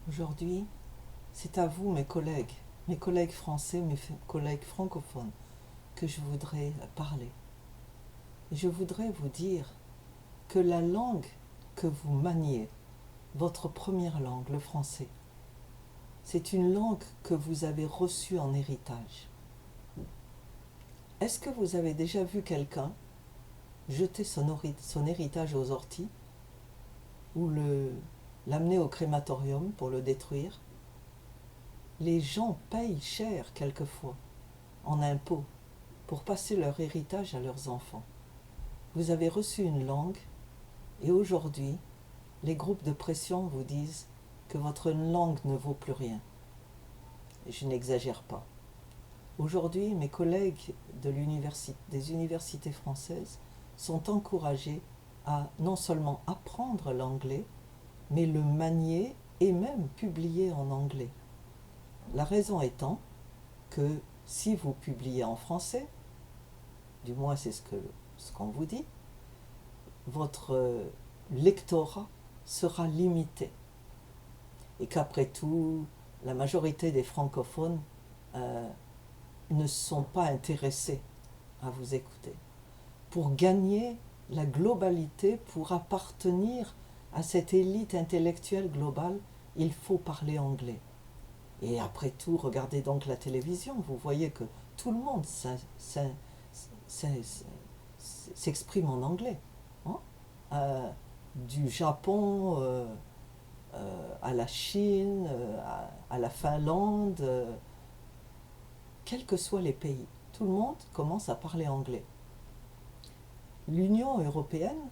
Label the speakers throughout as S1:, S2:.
S1: Aujourd'hui, c'est à vous, mes collègues français, collègues francophones, que je voudrais parler. Et je voudrais vous dire que la langue que vous maniez, votre première langue, le français, c'est une langue que vous avez reçue en héritage. Est-ce que vous avez déjà vu quelqu'un jeter son héritage aux orties ou l'amener au crématorium pour le détruire? Les gens payent cher quelquefois en impôts pour passer leur héritage à leurs enfants. Vous avez reçu une langue et aujourd'hui, les groupes de pression vous disent que votre langue ne vaut plus rien. Et je n'exagère pas. Aujourd'hui, mes collègues des universités françaises sont encouragés à non seulement apprendre l'anglais, mais le manier et même publier en anglais. La raison étant que si vous publiez en français, du moins c'est ce qu'on vous dit, votre lectorat sera limité. Et qu'après tout, la majorité des francophones ne sont pas intéressés à vous écouter. Pour gagner la globalité, pour appartenir à cette élite intellectuelle globale, il faut parler anglais. Et après tout, regardez donc la télévision, vous voyez que tout le monde s'exprime en anglais. Hein? Du Japon à la Chine, à la Finlande, quels que soient les pays, tout le monde commence à parler anglais. L'Union européenne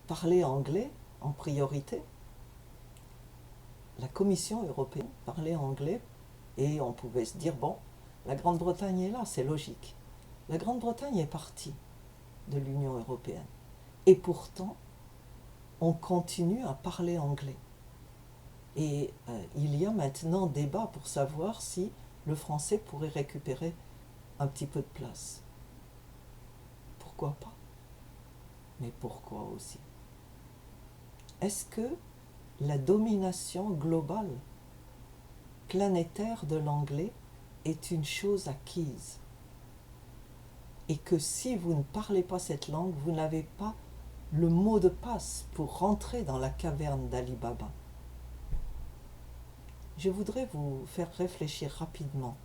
S1: parlait anglais en priorité. La Commission européenne parlait anglais et on pouvait se dire, bon, la Grande-Bretagne est là, c'est logique. La Grande-Bretagne est partie de l'Union européenne. Et pourtant, on continue à parler anglais. Et il y a maintenant débat pour savoir si le français pourrait récupérer un petit peu de place. Pourquoi pas? Mais pourquoi aussi? Est-ce que la domination globale, planétaire de l'anglais est une chose acquise? Et que si vous ne parlez pas cette langue, vous n'avez pas le mot de passe pour rentrer dans la caverne d'Ali Baba. Je voudrais vous faire réfléchir rapidement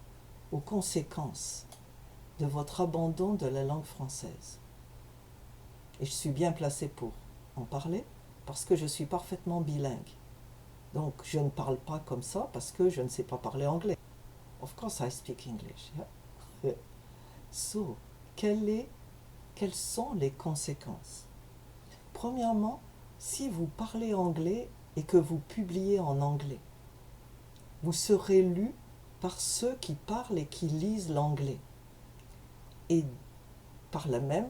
S1: aux conséquences de votre abandon de la langue française. Et je suis bien placé pour en parler parce que je suis parfaitement bilingue. Donc je ne parle pas comme ça parce que je ne sais pas parler anglais. Of course I speak English. Yeah. So, quelles sont les conséquences? Premièrement, si vous parlez anglais et que vous publiez en anglais, vous serez lu par ceux qui parlent et qui lisent l'anglais. Et par là même,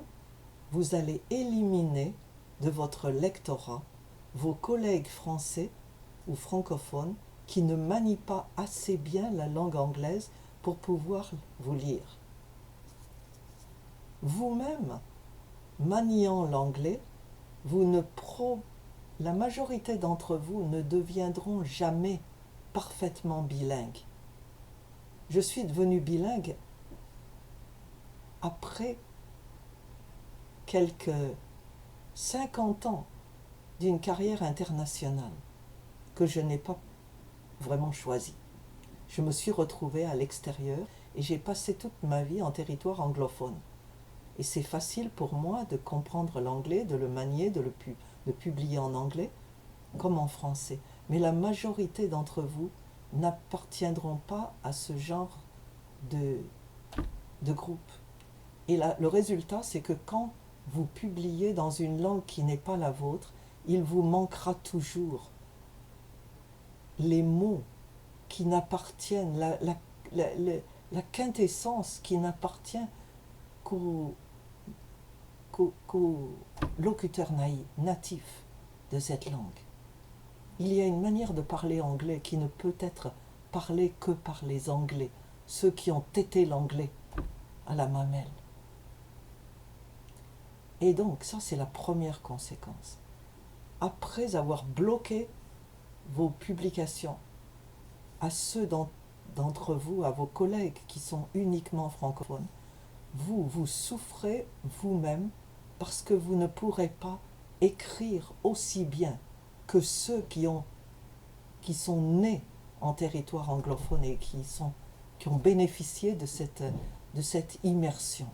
S1: vous allez éliminer de votre lectorat vos collègues français ou francophones qui ne manient pas assez bien la langue anglaise pour pouvoir vous lire. Vous-même, maniant l'anglais, la majorité d'entre vous ne deviendront jamais parfaitement bilingues. Je suis devenu bilingue après quelques 50 ans d'une carrière internationale que je n'ai pas vraiment choisie. Je me suis retrouvée à l'extérieur et j'ai passé toute ma vie en territoire anglophone. Et c'est facile pour moi de comprendre l'anglais, de le manier, de publier en anglais comme en français. Mais la majorité d'entre vous n'appartiendront pas à ce genre de groupe. Et le résultat, c'est que quand vous publiez dans une langue qui n'est pas la vôtre, il vous manquera toujours les mots qui n'appartiennent, la quintessence qui n'appartient qu'aux locuteurs natifs de cette langue. Il y a une manière de parler anglais qui ne peut être parlée que par les Anglais, ceux qui ont tété l'anglais à la mamelle. Et donc, ça c'est la première conséquence. Après avoir bloqué vos publications à ceux d'entre vous, à vos collègues qui sont uniquement francophones, vous souffrez vous-même parce que vous ne pourrez pas écrire aussi bien que ceux qui sont nés en territoire anglophone et qui ont bénéficié de cette immersion.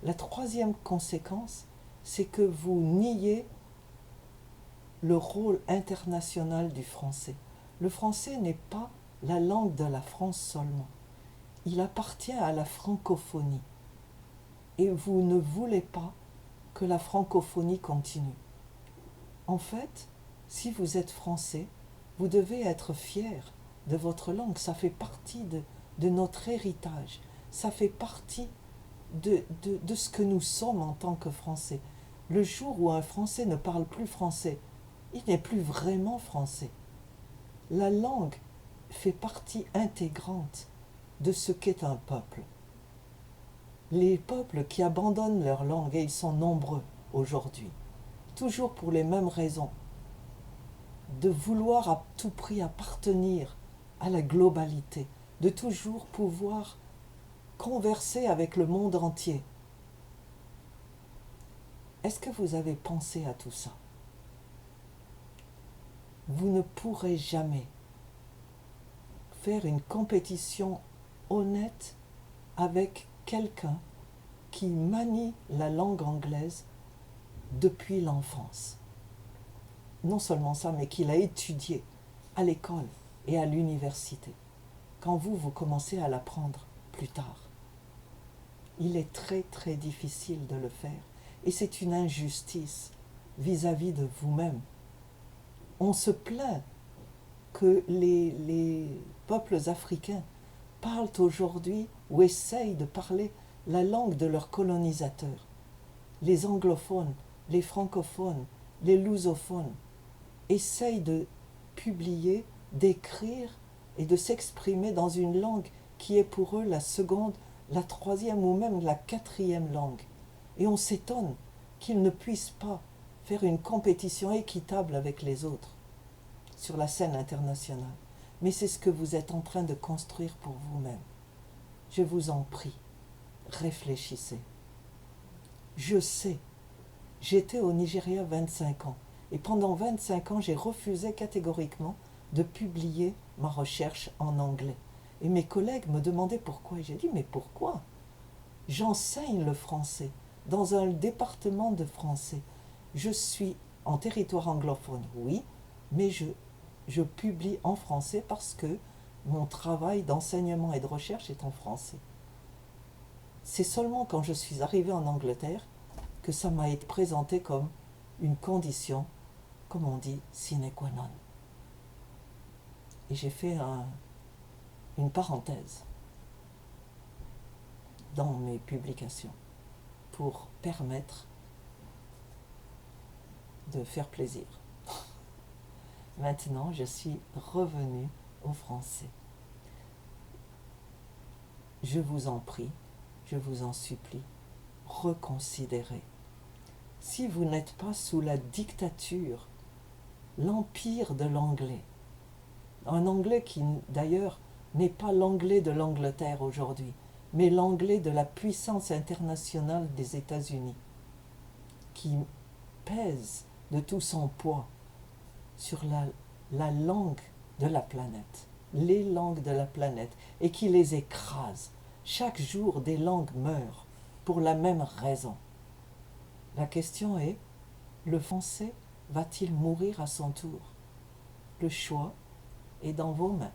S1: La troisième conséquence, c'est que vous niez le rôle international du français. Le français n'est pas la langue de la France seulement. Il appartient à la francophonie. Et vous ne voulez pas que la francophonie continue. En fait, si vous êtes français, vous devez être fier de votre langue. Ça fait partie de notre héritage. Ça fait partie de ce que nous sommes en tant que Français. Le jour où un Français ne parle plus français, il n'est plus vraiment français. La langue fait partie intégrante de ce qu'est un peuple. Les peuples qui abandonnent leur langue, et ils sont nombreux aujourd'hui, toujours pour les mêmes raisons, de vouloir à tout prix appartenir à la globalité, de toujours pouvoir converser avec le monde entier. Est-ce que vous avez pensé à tout ça? Vous ne pourrez jamais faire une compétition honnête avec quelqu'un qui manie la langue anglaise depuis l'enfance. Non seulement ça, mais qu'il a étudié à l'école et à l'université. Quand vous commencez à l'apprendre plus tard. Il est très très difficile de le faire. Et c'est une injustice vis-à-vis de vous-même. On se plaint que les peuples africains parlent aujourd'hui ou essayent de parler la langue de leurs colonisateurs. Les anglophones, les francophones, les lusophones essayent de publier, d'écrire et de s'exprimer dans une langue qui est pour eux la seconde, la troisième ou même la quatrième langue. Et on s'étonne qu'ils ne puissent pas faire une compétition équitable avec les autres sur la scène internationale. Mais c'est ce que vous êtes en train de construire pour vous-même. Je vous en prie, réfléchissez. Je sais, j'étais au Nigeria 25 ans, et pendant 25 ans, j'ai refusé catégoriquement de publier ma recherche en anglais. Et mes collègues me demandaient pourquoi. Et j'ai dit, mais pourquoi? J'enseigne le français dans un département de français. Je suis en territoire anglophone, oui, mais je publie en français parce que mon travail d'enseignement et de recherche est en français. C'est seulement quand je suis arrivée en Angleterre que ça m'a été présenté comme une condition, comme on dit, sine qua non. Et j'ai fait une parenthèse dans mes publications pour permettre de faire plaisir. Maintenant, je suis revenue au français. Je vous en prie, je vous en supplie, reconsidérez. Si vous n'êtes pas sous la dictature, l'empire de l'anglais, un anglais qui d'ailleurs n'est pas l'anglais de l'Angleterre aujourd'hui, mais l'anglais de la puissance internationale des États-Unis, qui pèse de tout son poids sur la langue de la planète, les langues de la planète, et qui les écrase. Chaque jour, des langues meurent pour la même raison. La question est, le français va-t-il mourir à son tour? Le choix est dans vos mains.